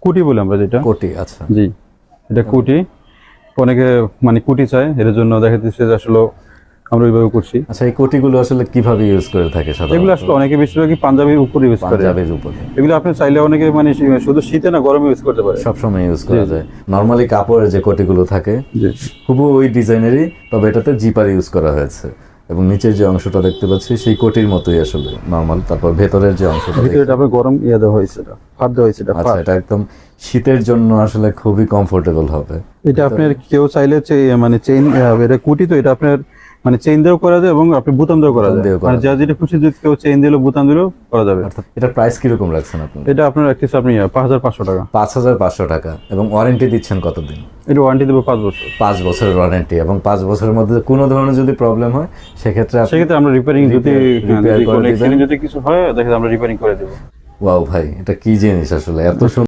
কুটি বলে আমরা যেটা। কোটি, আচ্ছা। জি, এটা কুটি। অনেকে মানে কুটি চায়, এর জন্য দেখা যাচ্ছে যে আসলে আমরা ওইভাবে করছি। আচ্ছা, এই কোটিগুলো আসলে কিভাবে ইউজ করে থাকে এগুলো সাধারণত? আসলে অনেকে বেশিরভাগই পাঞ্জাবির উপর ইউজ করে। পাঞ্জাবের উপরে এগুলো আপনি চাইলে অনেকে মানে শুধু শীতে না গরমে ইউজ করতে পারে। সবসময় ইউজ করা যায়। নর্মালি কাপড়ের যে কোটিগুলো থাকে জি, খুবই ওই ডিজাইনেরই, তবে এটাতে জিপার ইউজ করা হয়েছে এবং নিচের যে অংশটা দেখতে পাচ্ছি সেই কোটির মতোই আসলে নর্মাল। তারপর ভেতরের যে অংশটা ভিতরে এটা আপনার গরম ইয়ে দেওয়া হয়েছে, এটা ফাঁদ দেওয়া হয়েছে, এটা আচ্ছা, ফাঁদ। এটা একদম শীতের জন্য আসলে খুবই কমফোর্টেবল হবে। এটা আপনার কেউ চাইলে মানে চেইন, এটা কুটি তো এটা আপনার মানে চেইন দিয়েও করা যায় এবং আপনি বুতাম দিয়েও করা বুতাম যায়। দিয়েও করা মানে যা যেটা খুশি, যদি কেউ চেইন দিলো বুতাম দিলেও করা যাবে। অর্থাৎ এটা প্রাইস কিরকম রাখছেন আপনি? এটা আপনার রাখতেছে আপনি 5,500 টাকা। 5,500 টাকা। এবং ওয়ারেন্টি দিচ্ছেন কতদিন? এটা ওয়ারেন্টি দেবো 5 বছর। 5 বছরের ওয়ারেন্টি, এবং 5 বছরের মধ্যে কোনো ধরনের যদি প্রবলেম হয় সেক্ষেত্রে সেক্ষেত্রে আমরা রিপেয়ারিং যদি রিপেয়ার করে কোনো দিবেন। যদি কিছু হয় দেখে আমরা রিপেয়ারিং করে দেবো। ওয়াও ভাই, এটা কি জিনিস আসলে, এত সুন্দর